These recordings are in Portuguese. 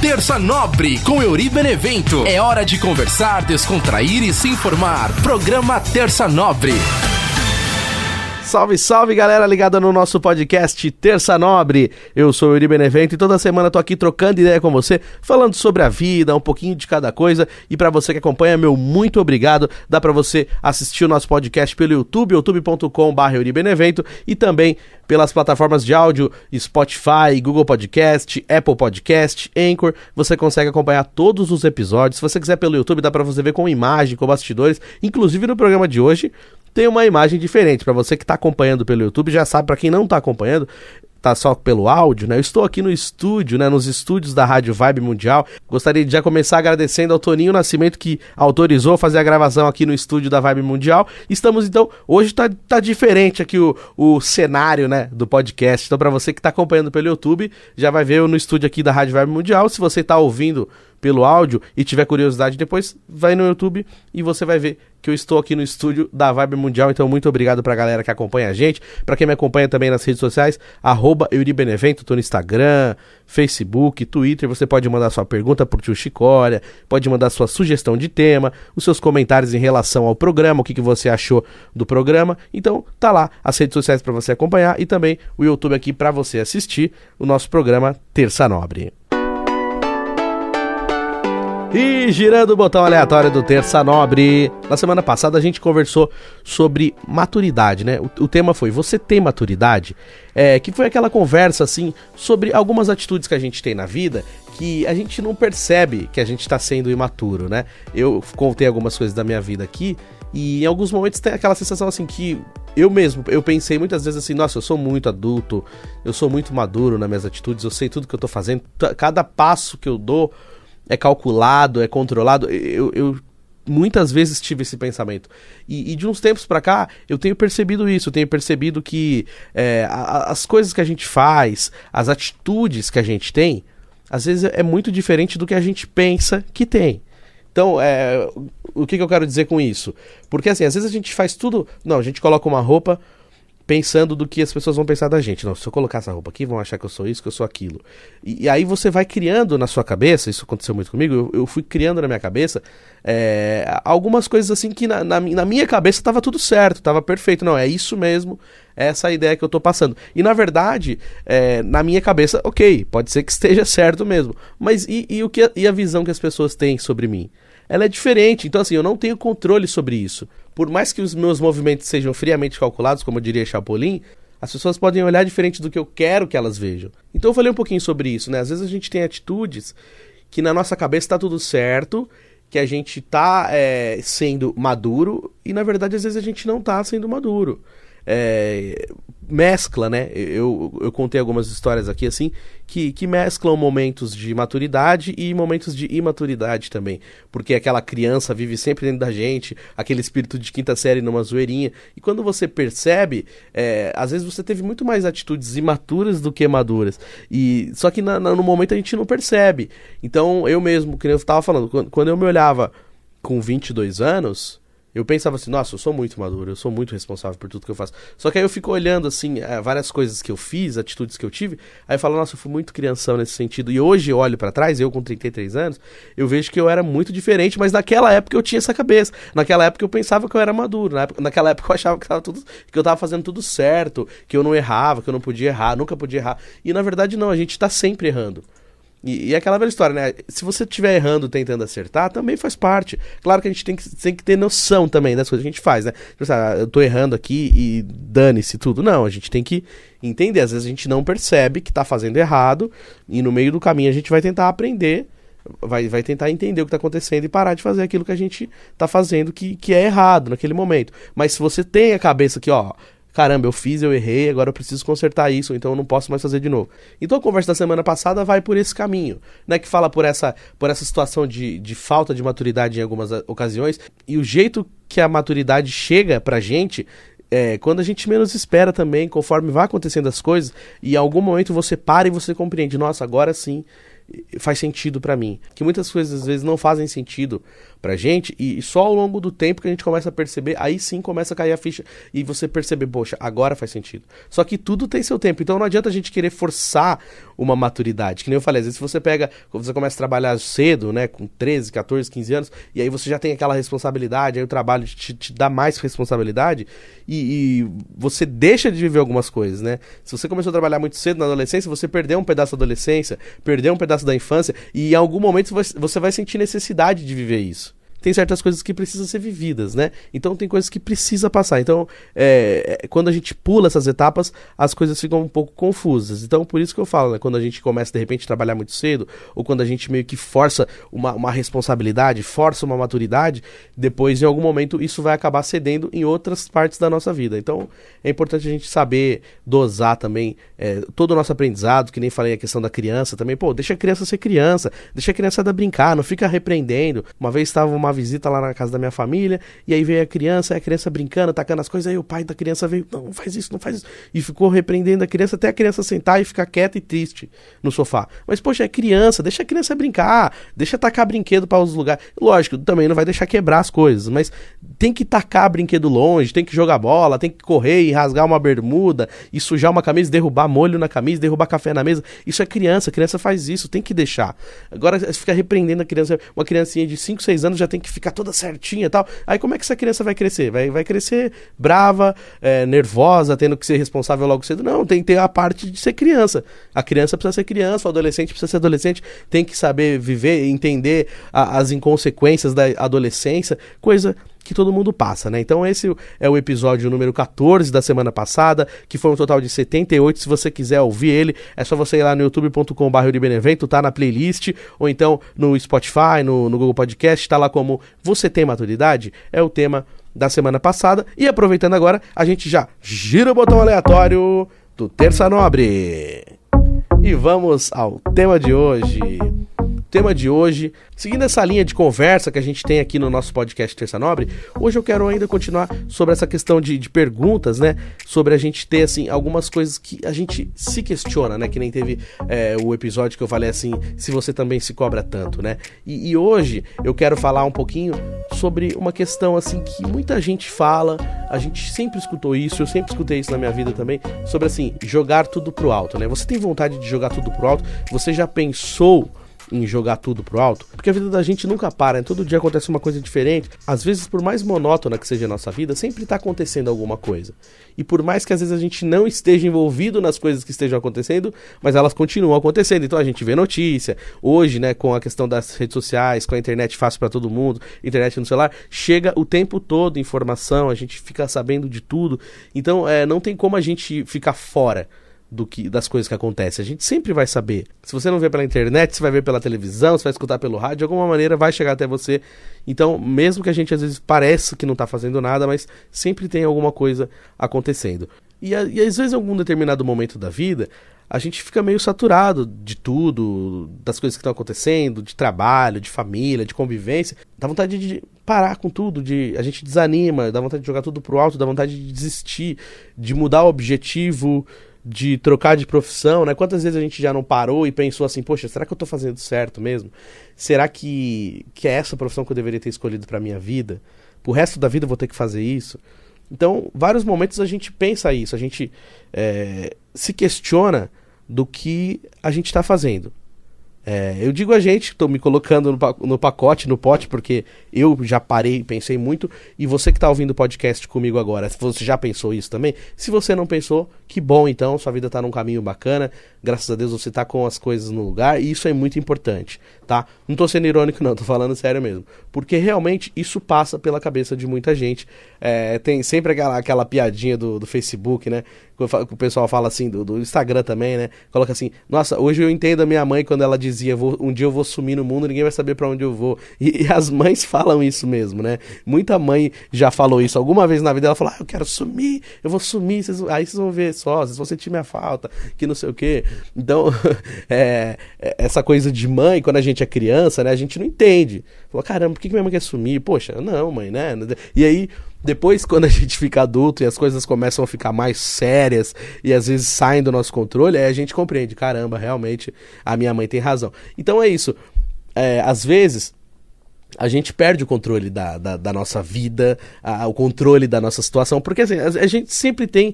Terça Nobre com Euri Benevento. É hora de conversar, descontrair e se informar. Programa Terça Nobre. Salve, salve, galera ligada no nosso podcast Terça Nobre. Eu sou o Euri Benevento e toda semana tô aqui trocando ideia com você, falando sobre a vida, um pouquinho de cada coisa. E pra você que acompanha, meu muito obrigado. Dá pra você assistir o nosso podcast pelo YouTube, youtube.com/euribenevento, e também pelas plataformas de áudio Spotify, Google Podcast, Apple Podcast, Anchor. Você consegue acompanhar todos os episódios. Se você quiser pelo YouTube, dá pra você ver com imagem, com bastidores. Inclusive no programa de hoje tem uma imagem diferente. Para você que tá acompanhando pelo YouTube, já sabe. Para quem não tá acompanhando, tá só pelo áudio, né? Eu estou aqui no estúdio, né? Nos estúdios da Rádio Vibe Mundial. Gostaria de já começar agradecendo ao Toninho Nascimento, que autorizou fazer a gravação aqui no estúdio da Vibe Mundial. Estamos, então, hoje tá diferente aqui o cenário, né? Do podcast. Então, para você que tá acompanhando pelo YouTube, já vai ver eu no estúdio aqui da Rádio Vibe Mundial. Se você tá ouvindo pelo áudio e tiver curiosidade depois, vai no YouTube e você vai ver que eu estou aqui no estúdio da Vibe Mundial. Então, muito obrigado pra galera que acompanha a gente. Pra quem me acompanha também nas redes sociais, @EuriBenevento, tô no Instagram, Facebook, Twitter. Você pode mandar sua pergunta pro tio Chicória, pode mandar sua sugestão de tema, os seus comentários em relação ao programa, o que você achou do programa. Então, tá lá as redes sociais pra você acompanhar e também o YouTube aqui pra você assistir o nosso programa Terça Nobre. E girando o botão aleatório do Terça Nobre, na semana passada a gente conversou sobre maturidade, né? O tema foi: você tem maturidade? Que foi aquela conversa, assim, sobre algumas atitudes que a gente tem na vida que a gente não percebe que a gente tá sendo imaturo, né? Eu contei algumas coisas da minha vida aqui e em alguns momentos tem aquela sensação, assim, que eu pensei muitas vezes assim: nossa, eu sou muito adulto, eu sou muito maduro nas minhas atitudes, eu sei tudo que eu tô fazendo, cada passo que eu dou é calculado, é controlado. Eu muitas vezes tive esse pensamento. E de uns tempos pra cá, eu tenho percebido isso. Eu tenho percebido que as coisas que a gente faz, as atitudes que a gente tem, às vezes é muito diferente do que a gente pensa que tem. Então, o que eu quero dizer com isso? Porque assim, às vezes a gente faz tudo... Não, a gente coloca uma roupa pensando do que as pessoas vão pensar da gente. Não, se eu colocar essa roupa aqui, vão achar que eu sou isso, que eu sou aquilo. E aí você vai criando na sua cabeça, isso aconteceu muito comigo, eu fui criando na minha cabeça algumas coisas assim que na minha cabeça estava tudo certo, estava perfeito. Não, é isso mesmo, é essa a ideia que eu tô passando. E na verdade, na minha cabeça, ok, pode ser que esteja certo mesmo. Mas e a visão que as pessoas têm sobre mim? Ela é diferente, então assim, eu não tenho controle sobre isso. Por mais que os meus movimentos sejam friamente calculados, como eu diria Chapolin, as pessoas podem olhar diferente do que eu quero que elas vejam. Então eu falei um pouquinho sobre isso, né? Às vezes a gente tem atitudes que na nossa cabeça tá tudo certo, que a gente tá sendo maduro, e na verdade às vezes a gente não tá sendo maduro. Mescla, né? Eu contei algumas histórias aqui assim que mesclam momentos de maturidade e momentos de imaturidade também, porque aquela criança vive sempre dentro da gente, aquele espírito de quinta série numa zoeirinha, e quando você percebe, às vezes você teve muito mais atitudes imaturas do que maduras, e só que no momento a gente não percebe. Então eu mesmo, que eu estava falando, quando eu me olhava com 22 anos, eu pensava assim: nossa, eu sou muito maduro, eu sou muito responsável por tudo que eu faço. Só que aí eu fico olhando, assim, várias coisas que eu fiz, atitudes que eu tive, aí eu falo: nossa, eu fui muito crianção nesse sentido. E hoje eu olho pra trás, eu com 33 anos, eu vejo que eu era muito diferente, mas naquela época eu tinha essa cabeça. Naquela época eu pensava que eu era maduro, naquela época eu achava que eu tava fazendo tudo certo, que eu não errava, que eu não podia errar, nunca podia errar. E na verdade não, a gente tá sempre errando. E aquela velha história, né? Se você estiver errando tentando acertar, também faz parte. Claro que a gente tem que ter noção também das coisas que a gente faz, né? Tipo, eu tô errando aqui e dane-se tudo. Não, a gente tem que entender. Às vezes a gente não percebe que tá fazendo errado e no meio do caminho a gente vai tentar aprender, vai tentar entender o que tá acontecendo e parar de fazer aquilo que a gente tá fazendo que é errado naquele momento. Mas se você tem a cabeça que, ó, caramba, eu errei, agora eu preciso consertar isso, então eu não posso mais fazer de novo. Então a conversa da semana passada vai por esse caminho, né, que fala por essa situação de falta de maturidade em algumas ocasiões, e o jeito que a maturidade chega pra gente quando a gente menos espera também, conforme vai acontecendo as coisas, e em algum momento você para e você compreende: nossa, agora sim faz sentido pra mim. Que muitas coisas às vezes não fazem sentido pra gente e só ao longo do tempo que a gente começa a perceber, aí sim começa a cair a ficha e você perceber, poxa, agora faz sentido. Só que tudo tem seu tempo, então não adianta a gente querer forçar uma maturidade. Que nem eu falei, às vezes você quando você começa a trabalhar cedo, né, com 13, 14, 15 anos, e aí você já tem aquela responsabilidade, aí o trabalho te dá mais responsabilidade e você deixa de viver algumas coisas, né? Se você começou a trabalhar muito cedo na adolescência, você perdeu um pedaço da adolescência, perdeu um pedaço da infância e em algum momento você vai sentir necessidade de viver isso. Tem certas coisas que precisam ser vividas, né? Então tem coisas que precisa passar. Então, quando a gente pula essas etapas, as coisas ficam um pouco confusas. Então, por isso que eu falo, né? Quando a gente começa, de repente, a trabalhar muito cedo, ou quando a gente meio que força uma responsabilidade, força uma maturidade, depois, em algum momento, isso vai acabar cedendo em outras partes da nossa vida. Então, é importante a gente saber dosar também todo o nosso aprendizado, que nem falei a questão da criança também. Pô, deixa a criança ser criança, deixa a criança brincar, não fica repreendendo. Uma vez estava uma visita lá na casa da minha família, e aí veio a criança brincando, tacando as coisas, aí o pai da criança veio, não faz isso, não faz isso, e ficou repreendendo a criança até a criança sentar e ficar quieta e triste no sofá. Mas, poxa, é criança, deixa a criança brincar, deixa tacar brinquedo para os lugares. Lógico, também não vai deixar quebrar as coisas, mas tem que tacar brinquedo longe, tem que jogar bola, tem que correr e rasgar uma bermuda, e sujar uma camisa, derrubar molho na camisa, derrubar café na mesa. Isso é criança, a criança faz isso, tem que deixar. Agora, fica repreendendo a criança, uma criancinha de 5, 6 anos já tem que ficar toda certinha e tal. Aí como é que essa criança vai crescer? Vai crescer brava, nervosa, tendo que ser responsável logo cedo? Não, tem que ter a parte de ser criança. A criança precisa ser criança, o adolescente precisa ser adolescente, tem que saber viver, entender as inconsequências da adolescência, coisa que todo mundo passa, né? Então esse é o episódio número 14 da semana passada, que foi um total de 78. Se você quiser ouvir ele, é só você ir lá no youtube.com/euribenevento, tá na playlist, ou então no Spotify, no Google Podcast, tá lá como Você Tem Maturidade? É o tema da semana passada. E aproveitando agora, a gente já gira o botão aleatório do Terça Nobre. E vamos ao tema de hoje. Tema de hoje, seguindo essa linha de conversa que a gente tem aqui no nosso podcast Terça Nobre, hoje eu quero ainda continuar sobre essa questão de perguntas, né, sobre a gente ter, assim, algumas coisas que a gente se questiona, né, que nem teve o episódio que eu falei, assim, se você também se cobra tanto, né, e hoje eu quero falar um pouquinho sobre uma questão, assim, que muita gente fala, a gente sempre escutou isso, eu sempre escutei isso na minha vida também, sobre, assim, jogar tudo pro alto, né, você tem vontade de jogar tudo pro alto? Você já pensou em jogar tudo pro alto? Porque a vida da gente nunca para, né? Todo dia acontece uma coisa diferente. Às vezes, por mais monótona que seja a nossa vida, sempre tá acontecendo alguma coisa. E por mais que às vezes a gente não esteja envolvido nas coisas que estejam acontecendo, mas elas continuam acontecendo. Então a gente vê notícia. Hoje, né, com a questão das redes sociais, com a internet fácil para todo mundo, internet no celular, chega o tempo todo informação, a gente fica sabendo de tudo. Então não tem como a gente ficar fora das coisas que acontecem. A gente sempre vai saber. Se você não vê pela internet, você vai ver pela televisão, você vai escutar pelo rádio, de alguma maneira vai chegar até você. Então, mesmo que a gente às vezes pareça que não tá fazendo nada, mas sempre tem alguma coisa acontecendo. E às vezes em algum determinado momento da vida, a gente fica meio saturado de tudo, das coisas que estão acontecendo, de trabalho, de família, de convivência. Dá vontade de parar com tudo, a gente desanima, dá vontade de jogar tudo pro alto, dá vontade de desistir, de mudar o objetivo, de trocar de profissão, né? Quantas vezes a gente já não parou e pensou assim, poxa, será que eu tô fazendo certo mesmo? Será que é essa profissão que eu deveria ter escolhido pra minha vida? Pro resto da vida eu vou ter que fazer isso? Então, vários momentos a gente pensa isso, a gente se questiona do que a gente tá fazendo. Eu digo a gente, estou me colocando no pacote, no pote, porque eu já parei e pensei muito, e você que está ouvindo o podcast comigo agora, você já pensou isso também? Se você não pensou, que bom então, sua vida está num caminho bacana, graças a Deus você está com as coisas no lugar, e isso é muito importante, tá? Não estou sendo irônico não, estou falando sério mesmo, porque realmente isso passa pela cabeça de muita gente. Tem sempre aquela piadinha do Facebook, né? O pessoal fala assim, do Instagram também, né? Coloca assim, nossa, hoje eu entendo a minha mãe quando ela dizia, um dia eu vou sumir no mundo, ninguém vai saber pra onde eu vou. E as mães falam isso mesmo, né? Muita mãe já falou isso alguma vez na vida, ela falou, eu quero sumir, eu vou sumir, aí vocês vão ver só, vocês vão sentir minha falta, que não sei o quê. Então, essa coisa de mãe, quando a gente é criança, né? A gente não entende. Falou, caramba, por que minha mãe quer sumir? Poxa, não, mãe, né? E aí, Depois, quando a gente fica adulto e as coisas começam a ficar mais sérias e às vezes saem do nosso controle, aí a gente compreende, caramba, realmente a minha mãe tem razão. Então é isso, às vezes a gente perde o controle da nossa vida, o controle da nossa situação, porque assim, a gente sempre tem,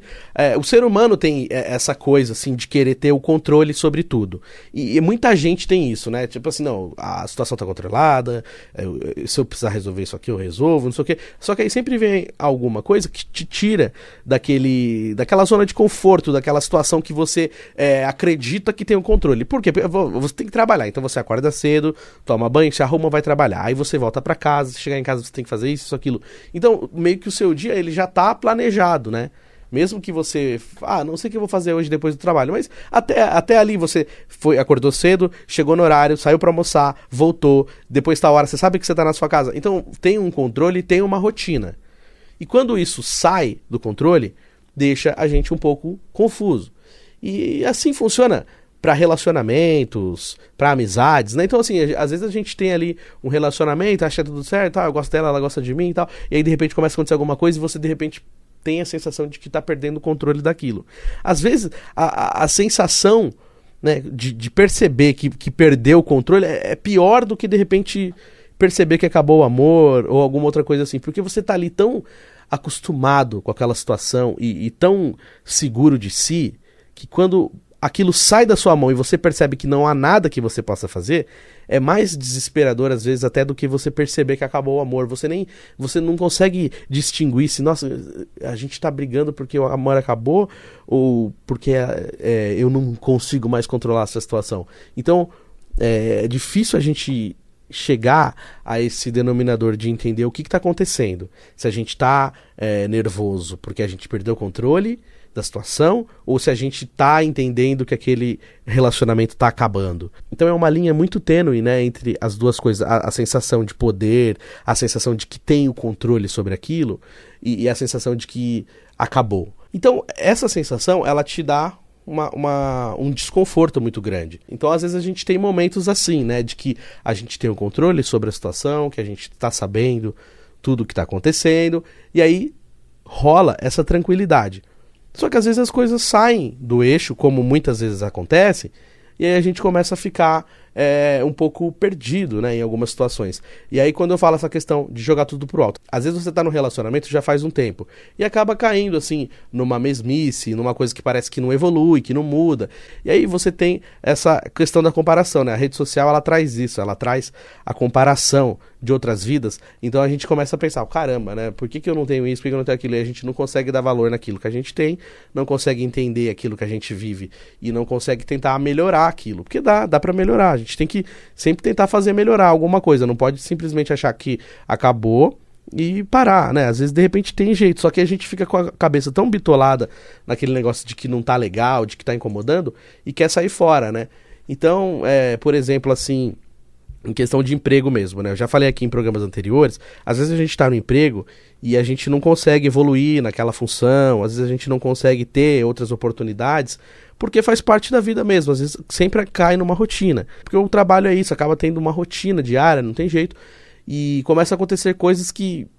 o ser humano tem essa coisa assim de querer ter o controle sobre tudo, e muita gente tem isso, né, tipo assim, não, a situação tá controlada, se eu precisar resolver isso aqui eu resolvo, não sei o quê, só que aí sempre vem alguma coisa que te tira daquela zona de conforto, daquela situação que você acredita que tem o controle. Por quê? Porque você tem que trabalhar, então você acorda cedo, toma banho, se arruma, vai trabalhar, aí você volta pra casa, chegar em casa você tem que fazer isso, aquilo. Então, meio que o seu dia, ele já tá planejado, né? Mesmo que você, não sei o que eu vou fazer hoje depois do trabalho, mas até ali você acordou cedo, chegou no horário, saiu pra almoçar, voltou, depois tá a hora, você sabe que você tá na sua casa. Então, tem um controle, tem uma rotina. E quando isso sai do controle, deixa a gente um pouco confuso. E assim funciona para relacionamentos, para amizades, né? Então, assim, às vezes a gente tem ali um relacionamento, acha tudo certo, eu gosto dela, ela gosta de mim e tal, e aí de repente começa a acontecer alguma coisa e você de repente tem a sensação de que tá perdendo o controle daquilo. Às vezes, a sensação, né, de perceber que perdeu o controle é pior do que de repente perceber que acabou o amor ou alguma outra coisa assim, porque você tá ali tão acostumado com aquela situação e tão seguro de si, que quando aquilo sai da sua mão e você percebe que não há nada que você possa fazer, é mais desesperador às vezes até do que você perceber que acabou o amor. Você não consegue distinguir se, nossa, a gente tá brigando porque o amor acabou ou porque eu não consigo mais controlar essa situação. Então, é difícil a gente chegar a esse denominador de entender o que está acontecendo. Se a gente está nervoso porque a gente perdeu o controle da situação, ou se a gente tá entendendo que aquele relacionamento tá acabando. Então é uma linha muito tênue, né, entre as duas coisas, a sensação de poder, a sensação de que tem o controle sobre aquilo e a sensação de que acabou. Então essa sensação, ela te dá um desconforto muito grande. Então às vezes a gente tem momentos assim, né, de que a gente tem o controle sobre a situação, que a gente tá sabendo tudo o que tá acontecendo, e aí rola essa tranquilidade. Só que às vezes as coisas saem do eixo, como muitas vezes acontece, e aí a gente começa a ficar um pouco perdido, né, em algumas situações. E aí quando eu falo essa questão de jogar tudo pro alto, às vezes você tá no relacionamento já faz um tempo, e acaba caindo assim, numa mesmice, numa coisa que parece que não evolui, que não muda. E aí você tem essa questão da comparação, né, a rede social ela traz isso, ela traz a comparação de outras vidas, então a gente começa a pensar, caramba, né, por que eu não tenho isso, por que eu não tenho aquilo, e a gente não consegue dar valor naquilo que a gente tem, não consegue entender aquilo que a gente vive, e não consegue tentar melhorar aquilo, porque dá pra melhorar, a gente tem que sempre tentar fazer melhorar alguma coisa, não pode simplesmente achar que acabou e parar, né, às vezes de repente tem jeito, só que a gente fica com a cabeça tão bitolada naquele negócio de que não tá legal, de que tá incomodando, e quer sair fora, né, então, por exemplo, assim, em questão de emprego mesmo, né? Eu já falei aqui em programas anteriores, às vezes a gente tá no emprego e a gente não consegue evoluir naquela função, às vezes a gente não consegue ter outras oportunidades, porque faz parte da vida mesmo, às vezes sempre cai numa rotina. Porque o trabalho é isso, acaba tendo uma rotina diária, não tem jeito, e começa a acontecer coisas que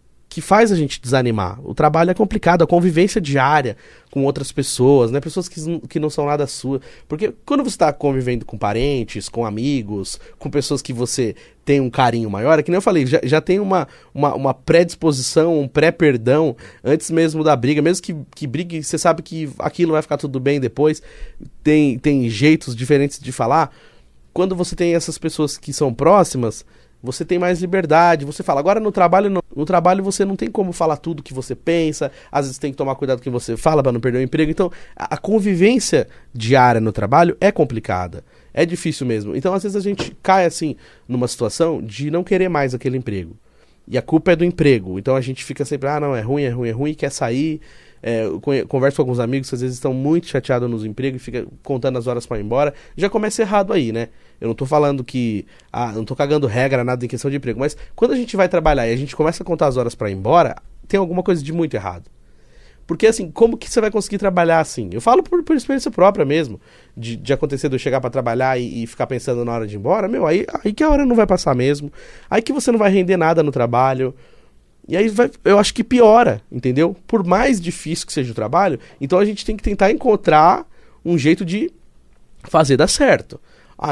faz a gente desanimar. O trabalho é complicado, a convivência diária com outras pessoas, né? Pessoas que não são nada sua. Porque quando você está convivendo com parentes, com amigos, com pessoas que você tem um carinho maior, é que nem eu falei, já tem uma predisposição, um pré-perdão antes mesmo da briga, mesmo que brigue, você sabe que aquilo vai ficar tudo bem depois, tem jeitos diferentes de falar. Quando você tem essas pessoas que são próximas, você tem mais liberdade, você fala. Agora no trabalho você não tem como falar tudo que você pensa, às vezes tem que tomar cuidado com o que você fala para não perder o emprego. Então a convivência diária no trabalho é complicada, é difícil mesmo. Então às vezes a gente cai assim numa situação de não querer mais aquele emprego. E a culpa é do emprego, então a gente fica sempre, não, é ruim, quer sair. Eu converso com alguns amigos que às vezes estão muito chateados nos empregos e fica contando as horas para ir embora. Já começa errado aí, né? Eu não tô falando que não tô cagando regra, nada em questão de emprego, mas quando a gente vai trabalhar e a gente começa a contar as horas para ir embora, tem alguma coisa de muito errado. Porque assim, como que você vai conseguir trabalhar assim? Eu falo por experiência própria mesmo, de acontecer de eu chegar para trabalhar e ficar pensando na hora de ir embora, aí que a hora não vai passar mesmo, aí que você não vai render nada no trabalho. E aí eu acho que piora, entendeu? Por mais difícil que seja o trabalho, então a gente tem que tentar encontrar um jeito de fazer dar certo.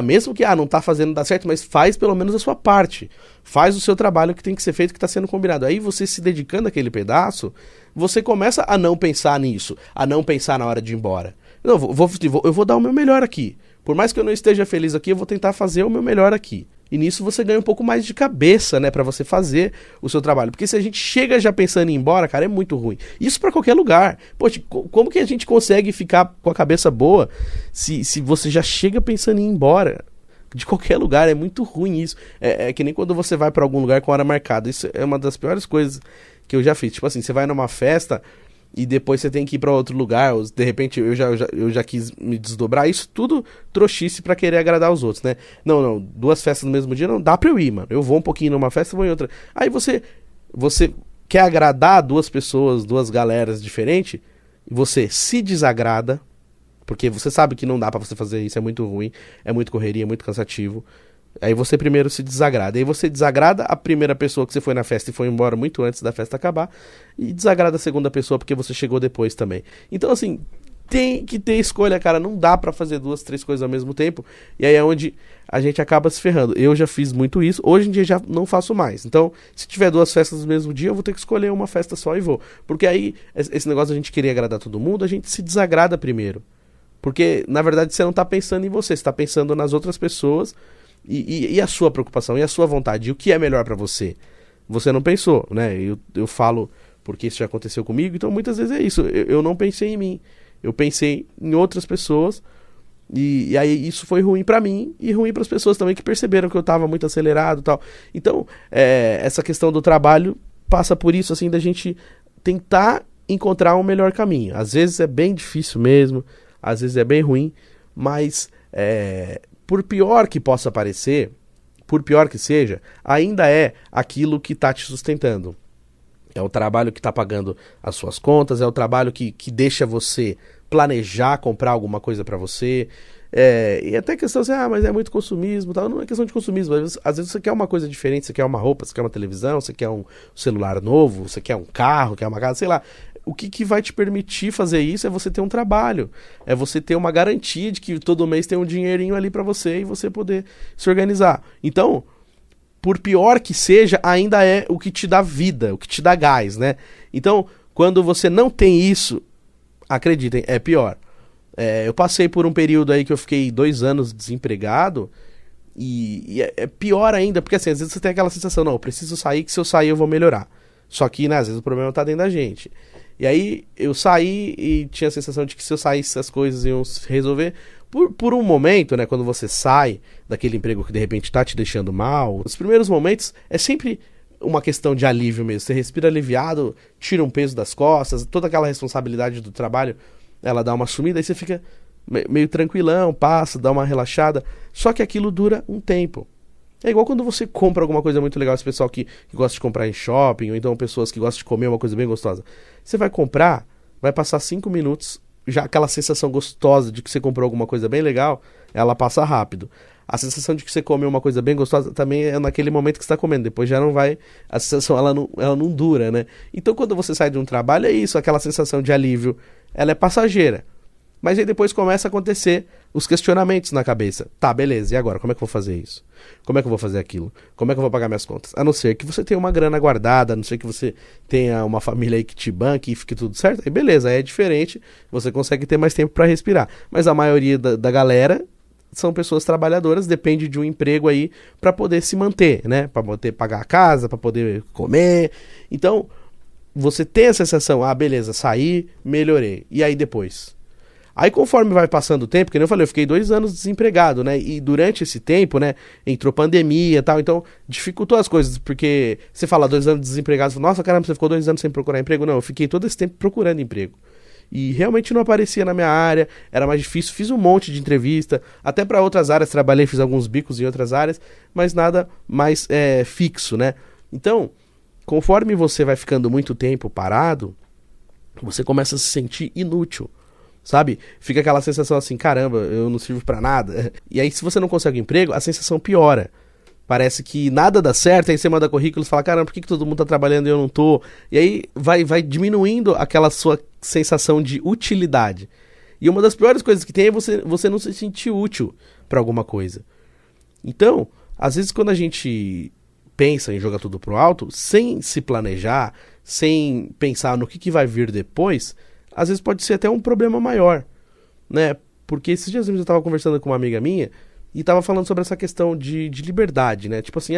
Mesmo que não tá fazendo dar certo, mas faz pelo menos a sua parte. Faz o seu trabalho que tem que ser feito, que tá sendo combinado. Aí você se dedicando àquele pedaço, você começa a não pensar nisso, a não pensar na hora de ir embora. Não, eu vou dar o meu melhor aqui. Por mais que eu não esteja feliz aqui, eu vou tentar fazer o meu melhor aqui. E nisso você ganha um pouco mais de cabeça, né, pra você fazer o seu trabalho. Porque se a gente chega já pensando em ir embora, cara, é muito ruim. Isso pra qualquer lugar. Poxa, como que a gente consegue ficar com a cabeça boa se você já chega pensando em ir embora? De qualquer lugar, é muito ruim isso. É que nem quando você vai pra algum lugar com hora marcada. Isso é uma das piores coisas que eu já fiz. Tipo assim, você vai numa festa e depois você tem que ir pra outro lugar, ou de repente eu já quis me desdobrar, isso tudo trouxice pra querer agradar os outros, né? Não, 2 festas no mesmo dia não dá pra eu ir, mano. Eu vou um pouquinho numa festa, vou em outra. Aí você quer agradar 2 pessoas, 2 galeras diferentes, e você se desagrada, porque você sabe que não dá pra você fazer isso, é muito ruim, é muito correria, é muito cansativo. Aí você primeiro se desagrada. Aí você desagrada a primeira pessoa que você foi na festa e foi embora muito antes da festa acabar. E desagrada a segunda pessoa porque você chegou depois também. Então, assim, tem que ter escolha, cara. Não dá pra fazer 2, 3 coisas ao mesmo tempo. E aí é onde a gente acaba se ferrando. Eu já fiz muito isso. Hoje em dia já não faço mais. Então, se tiver 2 festas no mesmo dia, eu vou ter que escolher uma festa só e vou. Porque aí, esse negócio de a gente querer agradar todo mundo, a gente se desagrada primeiro. Porque, na verdade, você não tá pensando em você. Você tá pensando nas outras pessoas. E a sua preocupação, e a sua vontade, e o que é melhor pra você? Você não pensou, né? Eu falo porque isso já aconteceu comigo, então muitas vezes é isso. Eu não pensei em mim, eu pensei em outras pessoas, e aí isso foi ruim pra mim, e ruim pras pessoas também que perceberam que eu tava muito acelerado e tal. Então, essa questão do trabalho passa por isso, assim, da gente tentar encontrar um melhor caminho. Às vezes é bem difícil mesmo, às vezes é bem ruim, mas por pior que possa parecer, por pior que seja, ainda é aquilo que está te sustentando. É o trabalho que está pagando as suas contas, é o trabalho que deixa você planejar comprar alguma coisa para você. E até questão assim, mas é muito consumismo, tal. Não é questão de consumismo, às vezes você quer uma coisa diferente, você quer uma roupa, você quer uma televisão, você quer um celular novo, você quer um carro, quer uma casa, sei lá. O que vai te permitir fazer isso é você ter um trabalho, é você ter uma garantia de que todo mês tem um dinheirinho ali pra você e você poder se organizar. Então, por pior que seja, ainda é o que te dá vida, o que te dá gás, né? Então, quando você não tem isso, acreditem, é pior. Eu passei por um período aí que eu fiquei 2 anos desempregado e é pior ainda, porque assim, às vezes você tem aquela sensação, não, eu preciso sair, que se eu sair eu vou melhorar. Só que, né, às vezes o problema tá dentro da gente. E aí eu saí e tinha a sensação de que se eu saísse as coisas iam se resolver. Por um momento, né, quando você sai daquele emprego que de repente tá te deixando mal, os primeiros momentos é sempre uma questão de alívio mesmo. Você respira aliviado, tira um peso das costas, toda aquela responsabilidade do trabalho, ela dá uma sumida, aí você fica meio tranquilão, passa, dá uma relaxada. Só que aquilo dura um tempo. É igual quando você compra alguma coisa muito legal, esse pessoal que gosta de comprar em shopping, ou então pessoas que gostam de comer uma coisa bem gostosa. Você vai comprar, vai passar 5 minutos, já aquela sensação gostosa de que você comprou alguma coisa bem legal, ela passa rápido. A sensação de que você comeu uma coisa bem gostosa também é naquele momento que você está comendo, depois já não vai, a sensação ela não dura, né? Então quando você sai de um trabalho é isso, aquela sensação de alívio, ela é passageira. Mas aí depois começa a acontecer os questionamentos na cabeça. Tá, beleza, e agora? Como é que eu vou fazer isso? Como é que eu vou fazer aquilo? Como é que eu vou pagar minhas contas? A não ser que você tenha uma grana guardada, a não ser que você tenha uma família aí que te banque e fique tudo certo. Aí beleza, aí é diferente, você consegue ter mais tempo para respirar. Mas a maioria da galera são pessoas trabalhadoras, depende de um emprego aí para poder se manter, né? Para poder pagar a casa, para poder comer. Então, você tem a sensação, beleza, saí, melhorei. E aí depois? Aí conforme vai passando o tempo, que nem eu falei, eu fiquei 2 anos desempregado, né? E durante esse tempo, né, entrou pandemia e tal, então dificultou as coisas, porque você fala 2 anos desempregado, você fala, nossa, caramba, você ficou 2 anos sem procurar emprego? Não, eu fiquei todo esse tempo procurando emprego. E realmente não aparecia na minha área, era mais difícil, fiz um monte de entrevista, até para outras áreas, trabalhei, fiz alguns bicos em outras áreas, mas nada mais fixo, né? Então, conforme você vai ficando muito tempo parado, você começa a se sentir inútil. Sabe? Fica aquela sensação assim, caramba, eu não sirvo pra nada. E aí, se você não consegue um emprego, a sensação piora. Parece que nada dá certo, aí você manda currículo e fala, caramba, por que todo mundo tá trabalhando e eu não tô? E aí vai diminuindo aquela sua sensação de utilidade. E uma das piores coisas que tem é você não se sentir útil para alguma coisa. Então, às vezes quando a gente pensa em jogar tudo pro alto, sem se planejar, sem pensar no que vai vir depois, às vezes pode ser até um problema maior, né? Porque esses dias eu estava conversando com uma amiga minha e estava falando sobre essa questão de liberdade, né? Tipo assim,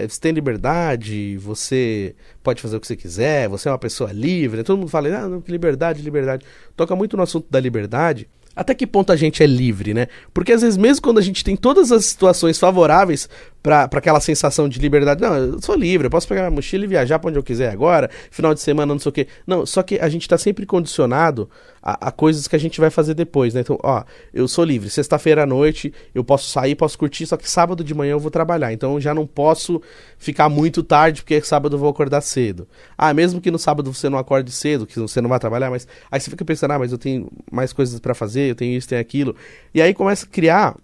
você tem liberdade, você pode fazer o que você quiser, você é uma pessoa livre, né? Todo mundo fala, não, que liberdade, liberdade. Toca muito no assunto da liberdade. Até que ponto a gente é livre, né? Porque às vezes mesmo quando a gente tem todas as situações favoráveis pra aquela sensação de liberdade, não, eu sou livre, eu posso pegar minha mochila e viajar pra onde eu quiser agora, final de semana, não sei o quê. Não, só que a gente tá sempre condicionado a coisas que a gente vai fazer depois, né? Então, eu sou livre, sexta-feira à noite eu posso sair, posso curtir, só que sábado de manhã eu vou trabalhar, então eu já não posso ficar muito tarde, porque sábado eu vou acordar cedo. Mesmo que no sábado você não acorde cedo, que você não vai trabalhar, mas aí você fica pensando, mas eu tenho mais coisas pra fazer, eu tenho isso, tenho aquilo, e aí começa a criar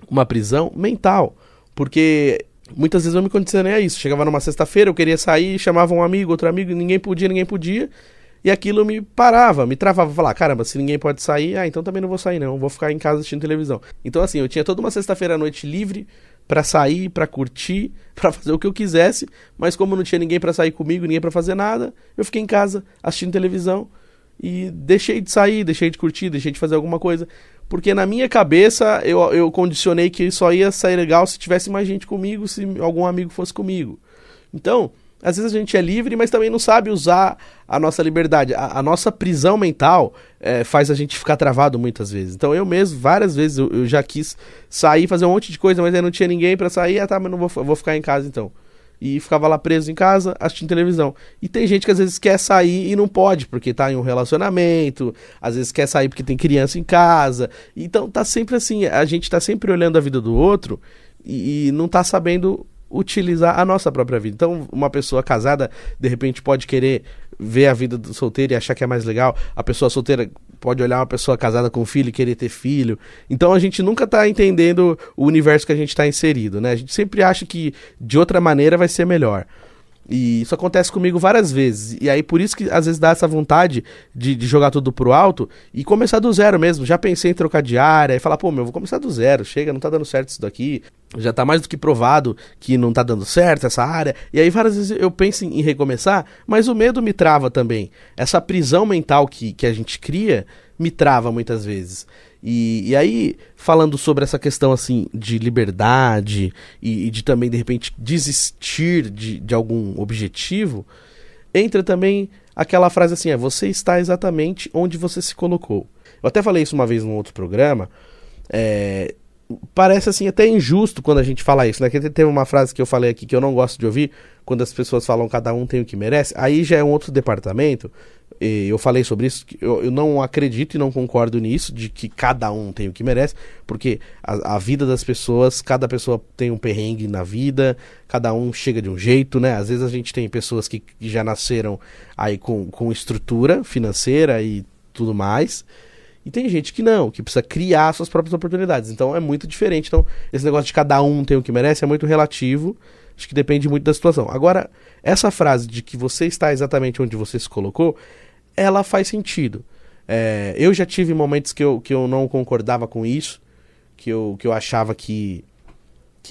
uma prisão mental, porque muitas vezes eu me condicionei a isso. Chegava numa sexta-feira, eu queria sair, chamava um amigo, outro amigo, ninguém podia, e aquilo me parava, me travava, falar, caramba, se ninguém pode sair, então também não vou sair não, vou ficar em casa assistindo televisão. Então assim, eu tinha toda uma sexta-feira à noite livre pra sair, pra curtir, pra fazer o que eu quisesse, mas como não tinha ninguém pra sair comigo, ninguém pra fazer nada, eu fiquei em casa assistindo televisão e deixei de sair, deixei de curtir, deixei de fazer alguma coisa. Porque na minha cabeça eu condicionei que só ia sair legal se tivesse mais gente comigo, se algum amigo fosse comigo. Então, às vezes a gente é livre, mas também não sabe usar a nossa liberdade. A nossa prisão mental faz a gente ficar travado muitas vezes. Então eu mesmo, várias vezes, eu já quis sair, fazer um monte de coisa, mas aí não tinha ninguém pra sair. Mas não vou ficar em casa então. E ficava lá preso em casa, assistindo televisão. E tem gente que às vezes quer sair e não pode, porque tá em um relacionamento, às vezes quer sair porque tem criança em casa. Então tá sempre assim, a gente tá sempre olhando a vida do outro e não tá sabendo utilizar a nossa própria vida. Então uma pessoa casada, de repente, pode querer ver a vida do solteiro e achar que é mais legal. A pessoa solteira pode olhar uma pessoa casada com filho e querer ter filho. Então a gente nunca tá entendendo o universo que a gente tá inserido, né? A gente sempre acha que de outra maneira vai ser melhor. E isso acontece comigo várias vezes. E aí por isso que às vezes dá essa vontade de jogar tudo pro alto e começar do zero mesmo. Já pensei em trocar de área e falar, vou começar do zero. Chega, não tá dando certo isso daqui. Já tá mais do que provado que não tá dando certo essa área. E aí várias vezes eu penso em recomeçar, mas o medo me trava também. Essa prisão mental que a gente cria me trava muitas vezes. E aí, falando sobre essa questão assim de liberdade e de também, de repente, desistir de algum objetivo, entra também aquela frase assim, você está exatamente onde você se colocou. Eu até falei isso uma vez num outro programa, parece assim até injusto quando a gente fala isso, né? Que teve uma frase que eu falei aqui que eu não gosto de ouvir, quando as pessoas falam cada um tem o que merece, aí já é um outro departamento. Eu falei sobre isso, eu não acredito e não concordo nisso, de que cada um tem o que merece, porque a vida das pessoas, cada pessoa tem um perrengue na vida, cada um chega de um jeito, né? Às vezes a gente tem pessoas que já nasceram aí com estrutura financeira e tudo mais, e tem gente que não, que precisa criar suas próprias oportunidades, então é muito diferente. Então esse negócio de cada um tem o que merece é muito relativo, acho que depende muito da situação. Agora, essa frase de que você está exatamente onde você se colocou, ela faz sentido. Eu já tive momentos que eu não concordava com isso, que eu achava que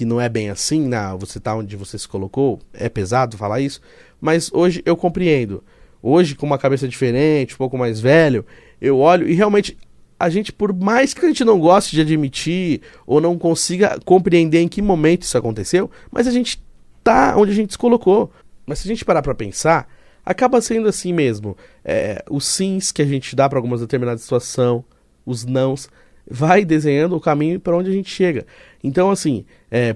não é bem assim, você tá onde você se colocou, é pesado falar isso, mas hoje eu compreendo. Hoje, com uma cabeça diferente, um pouco mais velho, eu olho e realmente a gente, por mais que a gente não goste de admitir ou não consiga compreender em que momento isso aconteceu, mas a gente tá onde a gente se colocou. Mas se a gente parar pra pensar, acaba sendo assim mesmo. Os sims que a gente dá para alguma determinada situação, os nãos, vai desenhando o caminho para onde a gente chega. Então, assim,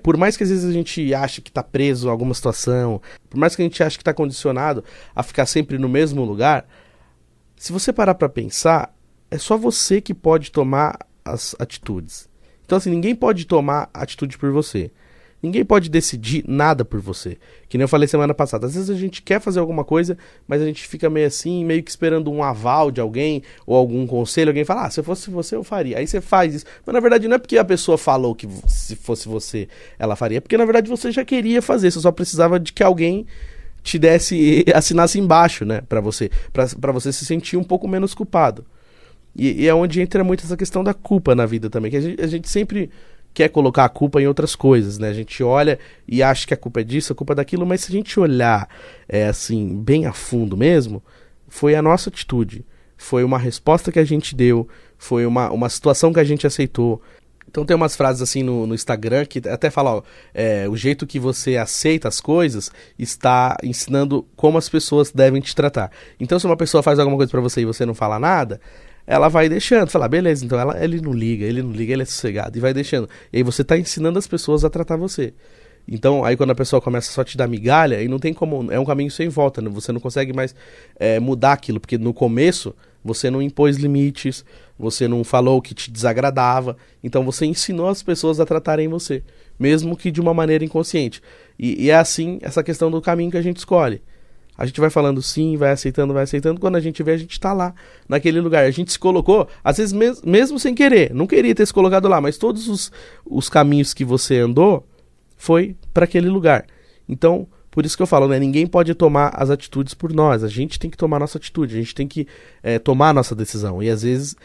por mais que às vezes a gente ache que tá preso a alguma situação, por mais que a gente ache que tá condicionado a ficar sempre no mesmo lugar, se você parar para pensar, é só você que pode tomar as atitudes. Então, assim, ninguém pode tomar atitude por você. Ninguém pode decidir nada por você. Que nem eu falei semana passada. Às vezes a gente quer fazer alguma coisa, mas a gente fica meio assim, meio que esperando um aval de alguém, ou algum conselho. Alguém fala, se eu fosse você, eu faria. Aí você faz isso. Mas na verdade não é porque a pessoa falou que se fosse você, ela faria. É porque na verdade você já queria fazer. Você só precisava de que alguém te desse, assinasse embaixo, né, pra você se sentir um pouco menos culpado. E é onde entra muito essa questão da culpa na vida também, que a gente sempre quer colocar a culpa em outras coisas, né? A gente olha e acha que a culpa é disso, a culpa é daquilo, mas se a gente olhar assim, bem a fundo mesmo, foi a nossa atitude, foi uma resposta que a gente deu, foi uma situação que a gente aceitou. Então tem umas frases assim no Instagram que até fala, ó, o jeito que você aceita as coisas está ensinando como as pessoas devem te tratar. Então se uma pessoa faz alguma coisa pra você e você não fala nada, ela vai deixando, fala, beleza, então ele não liga, ele é sossegado, e vai deixando. E aí você tá ensinando as pessoas a tratar você. Então, aí quando a pessoa começa só a te dar migalha, aí não tem como, é um caminho sem volta, né? Você não consegue mais mudar aquilo, porque no começo você não impôs limites, você não falou o que te desagradava, então você ensinou as pessoas a tratarem você, mesmo que de uma maneira inconsciente. E é assim, essa questão do caminho que a gente escolhe. A gente vai falando sim, vai aceitando, quando a gente vê, a gente tá lá, naquele lugar. A gente se colocou, às vezes mesmo sem querer, não queria ter se colocado lá, mas todos os caminhos que você andou foi para aquele lugar. Então, por isso que eu falo, né? Ninguém pode tomar as atitudes por nós. A gente tem que tomar a nossa atitude, a gente tem que tomar a nossa decisão. E às vezes,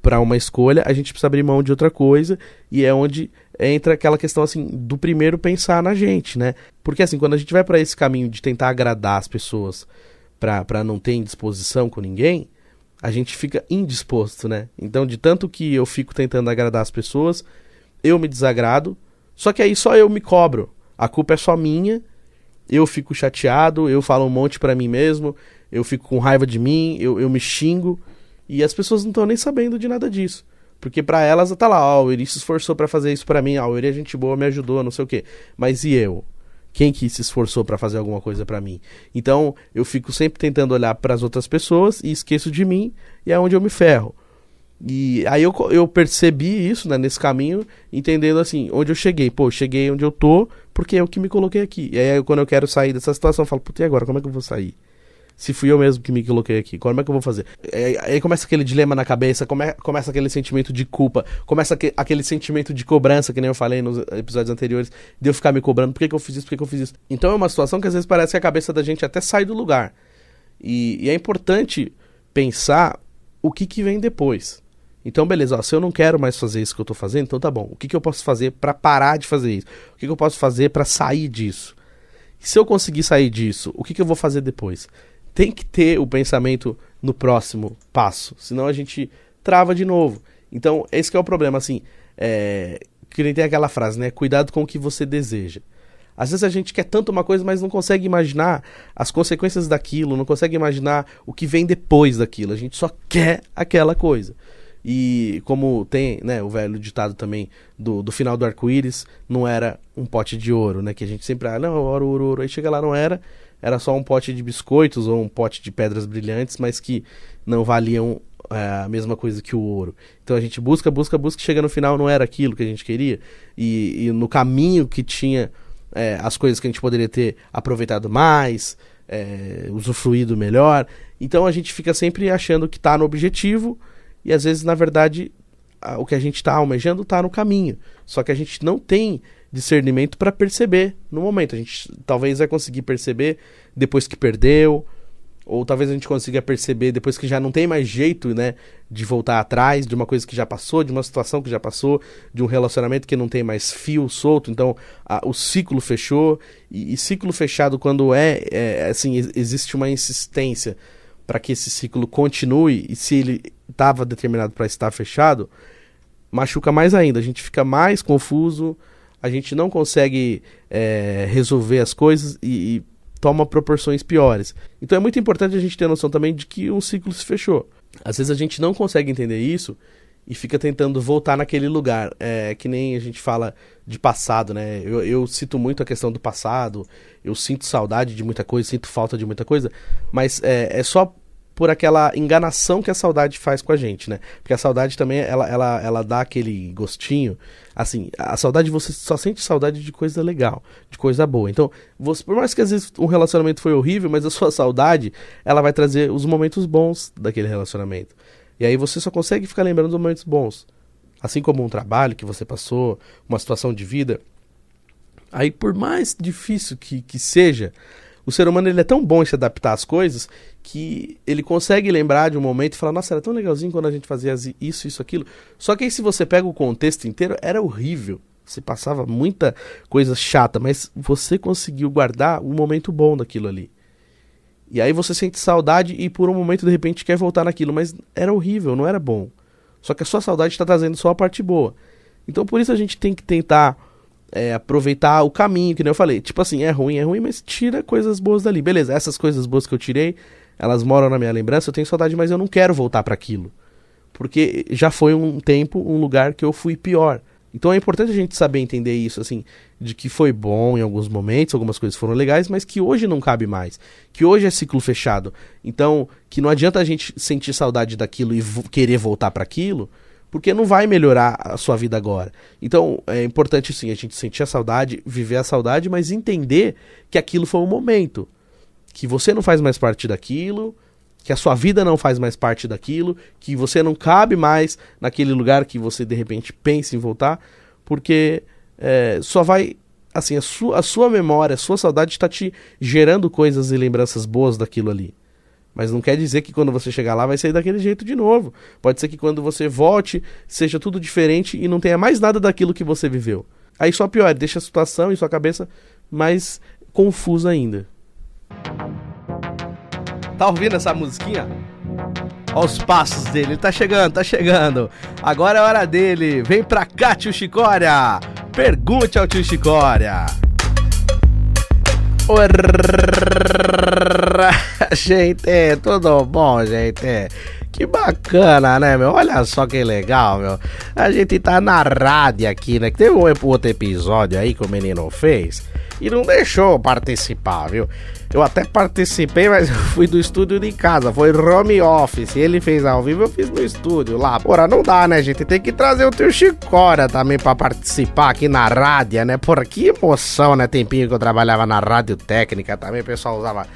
para uma escolha, a gente precisa abrir mão de outra coisa, e é onde entra aquela questão assim do primeiro pensar na gente, né? Porque assim, quando a gente vai para esse caminho de tentar agradar as pessoas para não ter indisposição com ninguém, a gente fica indisposto, né? Então, de tanto que eu fico tentando agradar as pessoas, eu me desagrado, só que aí só eu me cobro. A culpa é só minha, eu fico chateado, eu falo um monte pra mim mesmo, eu fico com raiva de mim, eu me xingo, e as pessoas não estão nem sabendo de nada disso. Porque pra elas tá lá, ó, o Eri se esforçou pra fazer isso pra mim, ó, o Eri é gente boa, me ajudou, não sei o quê. Mas e eu? Quem que se esforçou pra fazer alguma coisa pra mim? Então, eu fico sempre tentando olhar pras outras pessoas e esqueço de mim, e é onde eu me ferro. E aí eu percebi isso, né, nesse caminho, entendendo assim, onde eu cheguei. Pô, eu cheguei onde eu tô, porque é o que me coloquei aqui. E aí quando eu quero sair dessa situação, eu falo, puta, e agora? Como é que eu vou sair? Se fui eu mesmo que me coloquei aqui, como é que eu vou fazer? Aí começa aquele dilema na cabeça, começa aquele sentimento de culpa, começa aquele sentimento de cobrança, que nem eu falei nos episódios anteriores, de eu ficar me cobrando, por que eu fiz isso, por que eu fiz isso? Então é uma situação que às vezes parece que a cabeça da gente até sai do lugar. E é importante pensar o que vem depois. Então, beleza, ó, se eu não quero mais fazer isso que eu tô fazendo, então tá bom. O que eu posso fazer pra parar de fazer isso? O que eu posso fazer pra sair disso? E se eu conseguir sair disso, o que eu vou fazer depois? Tem que ter o pensamento no próximo passo, senão a gente trava de novo. Então, esse que é o problema, assim, que nem tem aquela frase, né? Cuidado com o que você deseja. Às vezes a gente quer tanto uma coisa, mas não consegue imaginar as consequências daquilo, não consegue imaginar o que vem depois daquilo. A gente só quer aquela coisa. E como tem, né, o velho ditado também do final do arco-íris, não era um pote de ouro, né? Que a gente sempre, não, ouro, aí chega lá, não era só um pote de biscoitos ou um pote de pedras brilhantes, mas que não valiam a mesma coisa que o ouro. Então a gente busca, chega no final, não era aquilo que a gente queria, e no caminho que tinha as coisas que a gente poderia ter aproveitado mais, usufruído melhor. Então a gente fica sempre achando que tá no objetivo, e às vezes, na verdade, o que a gente está almejando está no caminho. Só que a gente não tem discernimento para perceber no momento. A gente talvez vai conseguir perceber depois que perdeu, ou talvez a gente consiga perceber depois que já não tem mais jeito, né, de voltar atrás de uma coisa que já passou, de uma situação que já passou, de um relacionamento que não tem mais fio solto. Então o ciclo fechou, e ciclo fechado, quando assim, existe uma insistência para que esse ciclo continue, e se ele estava determinado para estar fechado, machuca mais ainda, a gente fica mais confuso, a gente não consegue resolver as coisas e toma proporções piores. Então é muito importante a gente ter noção também de que um ciclo se fechou. Às vezes a gente não consegue entender isso e fica tentando voltar naquele lugar, que nem a gente fala de passado, né? Eu cito muito a questão do passado, eu sinto saudade de muita coisa, sinto falta de muita coisa, mas é só por aquela enganação que a saudade faz com a gente, né? Porque a saudade também, ela dá aquele gostinho, assim, a saudade, você só sente saudade de coisa legal, de coisa boa. Então, você, por mais que às vezes um relacionamento foi horrível, mas a sua saudade, ela vai trazer os momentos bons daquele relacionamento. E aí você só consegue ficar lembrando dos momentos bons. Assim como um trabalho que você passou, uma situação de vida. Aí, por mais difícil que seja, o ser humano, ele é tão bom em se adaptar às coisas que ele consegue lembrar de um momento e falar, nossa, era tão legalzinho quando a gente fazia isso, aquilo. Só que aí, se você pega o contexto inteiro, era horrível. Você passava muita coisa chata, mas você conseguiu guardar um momento bom daquilo ali. E aí você sente saudade e por um momento, de repente, quer voltar naquilo, mas era horrível, não era bom. Só que a sua saudade está trazendo só a parte boa. Então, por isso a gente tem que tentar aproveitar o caminho, que nem eu falei. Tipo assim, é ruim, mas tira coisas boas dali. Beleza, essas coisas boas que eu tirei, elas moram na minha lembrança, eu tenho saudade, mas eu não quero voltar para aquilo. Porque já foi um tempo, um lugar que eu fui pior. Então é importante a gente saber entender isso, assim, de que foi bom em alguns momentos, algumas coisas foram legais, mas que hoje não cabe mais, que hoje é ciclo fechado. Então, que não adianta a gente sentir saudade daquilo e querer voltar para aquilo, porque não vai melhorar a sua vida agora. Então, é importante, sim, a gente sentir a saudade, viver a saudade, mas entender que aquilo foi um momento, que você não faz mais parte daquilo, que a sua vida não faz mais parte daquilo, que você não cabe mais naquele lugar que você de repente pensa em voltar, porque só vai, assim, a sua memória, a sua saudade está te gerando coisas e lembranças boas daquilo ali. Mas não quer dizer que quando você chegar lá vai sair daquele jeito de novo. Pode ser que quando você volte seja tudo diferente e não tenha mais nada daquilo que você viveu. Aí só pior, deixa a situação e sua cabeça mais confusa ainda. Tá ouvindo essa musiquinha? Olha os passos dele, ele tá chegando. Agora é hora dele. Vem pra cá, tio Chicória. Pergunte ao tio Chicória. Gente, tudo bom, gente? Que bacana, né, meu? Olha só que legal, meu. A gente tá na rádio aqui, né? Que teve um outro episódio aí que o menino fez e não deixou eu participar, viu? Eu até participei, mas eu fui do estúdio de casa, foi home office. Ele fez ao vivo, eu fiz no estúdio lá. Porra, não dá, né, gente? Tem que trazer o tio Chicória também pra participar aqui na rádio, né? Porra, que emoção, né? Tempinho que eu trabalhava na rádio técnica também, o pessoal usava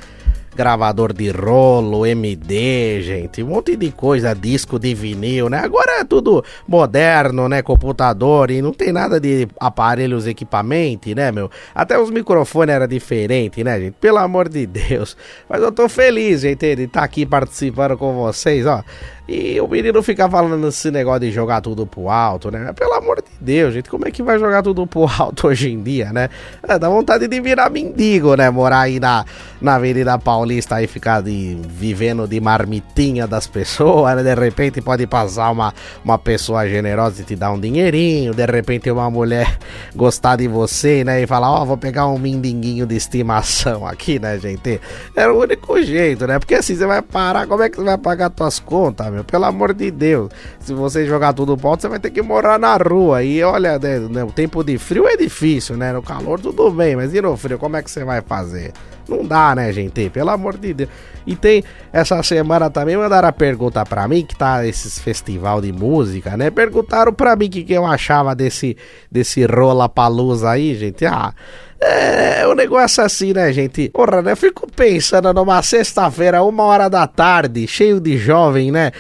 gravador de rolo, MD, gente, um monte de coisa, disco de vinil, né? Agora é tudo moderno, né? Computador e não tem nada de aparelhos, equipamento, né, meu? Até os microfones eram diferentes, né, gente? Pelo amor de Deus. Mas eu tô feliz, gente, de estar aqui participando com vocês, ó. E o menino fica falando esse negócio de jogar tudo pro alto, né? Pelo amor de Deus, gente, como é que vai jogar tudo pro alto hoje em dia, né? Dá vontade de virar mendigo, né? Morar aí na Avenida Paulista aí, ficar vivendo de marmitinha das pessoas, né? De repente pode passar uma pessoa generosa e te dar um dinheirinho, de repente uma mulher gostar de você, né? E falar, ó, vou pegar um mindinguinho de estimação aqui, né, gente? É o único jeito, né? Porque assim, você vai parar, como é que você vai pagar suas contas, meu? Pelo amor de Deus, se você jogar tudo pro alto, você vai ter que morar na rua. E olha, né, o tempo de frio é difícil, né? No calor tudo bem, mas e no frio, como é que você vai fazer? Não dá, né, gente? Pelo amor de Deus. E tem, essa semana também mandaram a pergunta pra mim, que tá esses festival de música, né? Perguntaram pra mim o que eu achava desse Rollapalooza aí, gente. É um negócio assim, né, gente? Porra, né? Eu fico pensando numa sexta-feira, 1h da tarde, cheio de jovem, né?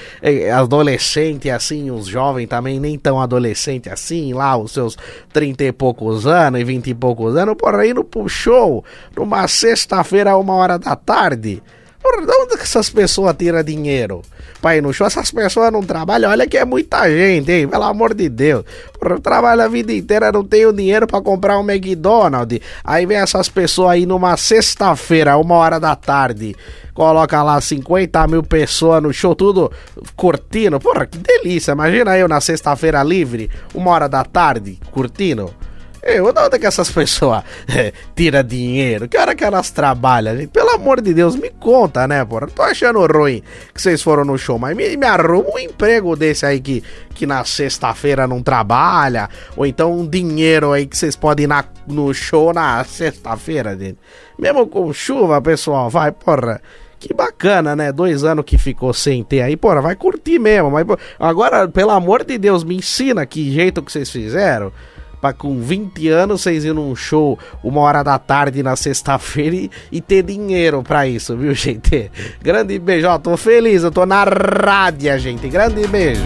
Adolescente, assim, os jovens também nem tão adolescente assim, lá, os seus 30 e poucos anos e 20 e poucos anos, porra, indo pro show, numa sexta-feira, 1h da tarde. Porra, de onde que essas pessoas tiram dinheiro pra ir no show? Essas pessoas não trabalham, olha que é muita gente, hein? Pelo amor de Deus. Porra, eu trabalho a vida inteira, não tenho dinheiro pra comprar um McDonald's. Aí vem essas pessoas aí numa sexta-feira, 1h da tarde, coloca lá 50 mil pessoas no show, tudo curtindo. Porra, que delícia. Imagina eu na sexta-feira livre, 1h da tarde, curtindo. De onde é que essas pessoas tiram dinheiro? Que hora que elas trabalham, gente? Pelo amor de Deus, me conta, né, porra? Tô achando ruim que vocês foram no show, mas me arruma um emprego desse aí que na sexta-feira não trabalha, ou então um dinheiro aí que vocês podem ir no show na sexta-feira, gente. Mesmo com chuva, pessoal, vai, porra. que bacana, né? 2 anos que ficou sem ter aí, porra, vai curtir mesmo. Mas agora, pelo amor de Deus, me ensina que jeito que vocês fizeram pra com 20 anos vocês ir num show 1h da tarde na sexta-feira e ter dinheiro pra isso, viu, gente? Grande beijo, ó, tô feliz, eu tô na rádio, gente. Grande beijo.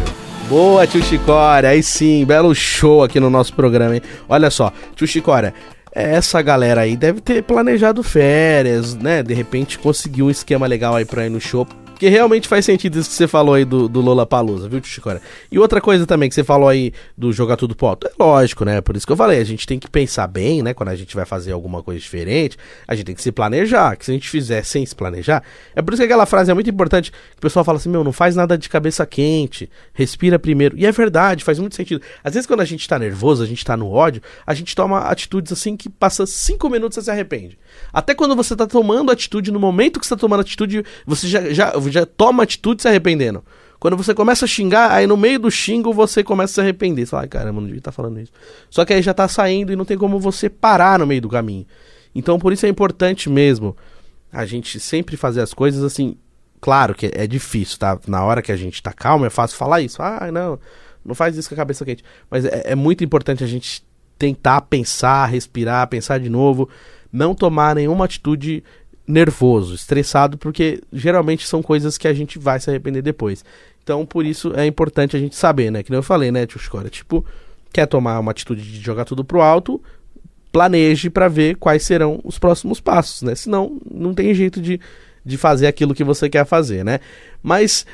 Boa, tio Chicória, aí sim, belo show aqui no nosso programa, hein? Olha só, tio Chicória, essa galera aí deve ter planejado férias, né? De repente conseguiu um esquema legal aí pra ir no show. Porque realmente faz sentido isso que você falou aí do Lollapalooza, viu, tio Chicória? E outra coisa também que você falou aí do jogar tudo pro alto. É lógico, né? Por isso que eu falei, a gente tem que pensar bem, né? Quando a gente vai fazer alguma coisa diferente, a gente tem que se planejar. Que se a gente fizer sem se planejar... É por isso que aquela frase é muito importante, que o pessoal fala assim, meu, não faz nada de cabeça quente, respira primeiro. E é verdade, faz muito sentido. Às vezes quando a gente tá nervoso, a gente tá no ódio, a gente toma atitudes assim que passa 5 minutos e você se arrepende. Até quando você tá tomando atitude, no momento que você tá tomando atitude, você já toma atitude se arrependendo. Quando você começa a xingar, aí no meio do xingo você começa a se arrepender. Você fala, ai caramba, não devia estar falando isso. Só que aí já tá saindo e não tem como você parar no meio do caminho. Então por isso é importante mesmo a gente sempre fazer as coisas assim. Claro que é difícil, tá? Na hora que a gente tá calmo é fácil falar isso. Ah, não faz isso com a cabeça quente. Mas é muito importante a gente tentar pensar, respirar, pensar de novo. Não tomar nenhuma atitude nervoso, estressado, porque geralmente são coisas que a gente vai se arrepender depois. Então, por isso é importante a gente saber, né? Que nem eu falei, né, tio Chicória? Tipo, quer tomar uma atitude de jogar tudo pro alto, planeje pra ver quais serão os próximos passos, né? Senão, não tem jeito de fazer aquilo que você quer fazer, né? Mas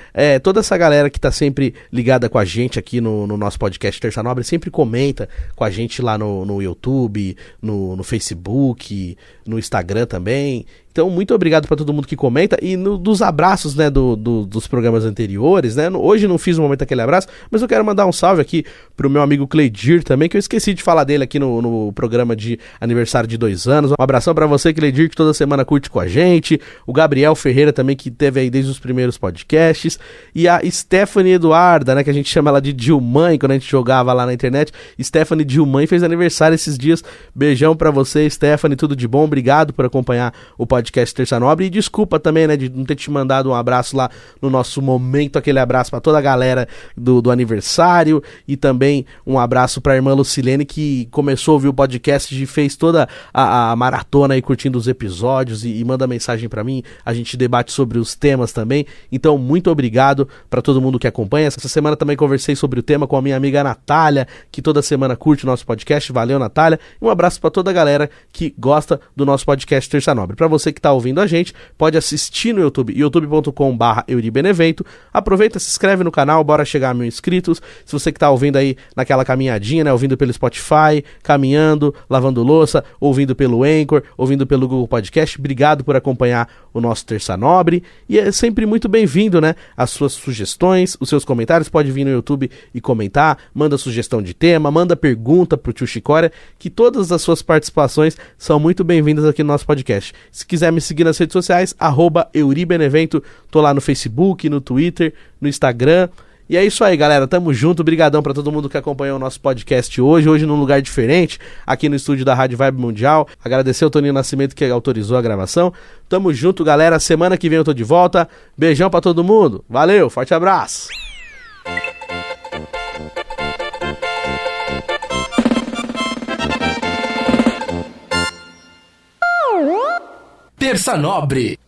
toda essa galera que tá sempre ligada com a gente aqui no nosso podcast Terça Nobre, sempre comenta com a gente lá no YouTube, no Facebook, no Instagram também. Então, muito obrigado pra todo mundo que comenta. E dos abraços, né, dos programas anteriores, né? Hoje não fiz um momento aquele abraço, mas eu quero mandar um salve aqui pro meu amigo Cleidir também, que eu esqueci de falar dele aqui no programa de aniversário de 2 anos. Um abração pra você, Cleidir, que toda semana curte com a gente. O Gabriel Ferreira também, que teve aí desde os primeiros podcasts. E a Stephanie Eduarda, né, que a gente chama ela de Dilmãe, quando a gente jogava lá na internet. Stephanie Dilmãe fez aniversário esses dias. Beijão pra você, Stephanie, tudo de bom. Obrigado por acompanhar o podcast Terça Nobre, e desculpa também, né, de não ter te mandado um abraço lá no nosso momento, aquele abraço pra toda a galera do aniversário, e também um abraço pra irmã Lucilene, que começou a ouvir o podcast e fez toda a maratona aí, curtindo os episódios, e manda mensagem pra mim, a gente debate sobre os temas também. Então, muito obrigado pra todo mundo que acompanha. Essa semana também conversei sobre o tema com a minha amiga Natália, que toda semana curte o nosso podcast. Valeu, Natália, e um abraço pra toda a galera que gosta do nosso podcast Terça Nobre. Pra você que tá ouvindo a gente, pode assistir no YouTube, youtube.com/euribenevento. Aproveita, se inscreve no canal, bora chegar a 1000 inscritos. Se você que tá ouvindo aí naquela caminhadinha, né, ouvindo pelo Spotify, caminhando, lavando louça, ouvindo pelo Anchor, ouvindo pelo Google Podcast, obrigado por acompanhar o nosso Terça Nobre, e é sempre muito bem-vindo, né, as suas sugestões, os seus comentários, pode vir no YouTube e comentar, manda sugestão de tema, manda pergunta pro tio Chicória, que todas as suas participações são muito bem-vindas aqui no nosso podcast. Se quiser me seguir nas redes sociais, @euribenevento, tô lá no Facebook, no Twitter, no Instagram. E é isso aí, galera, tamo junto, brigadão pra todo mundo que acompanhou o nosso podcast hoje num lugar diferente, aqui no estúdio da Rádio Vibe Mundial. Agradecer ao Toninho Nascimento que autorizou a gravação. Tamo junto, galera, semana que vem eu tô de volta. Beijão pra todo mundo, valeu, forte abraço. Terça Nobre.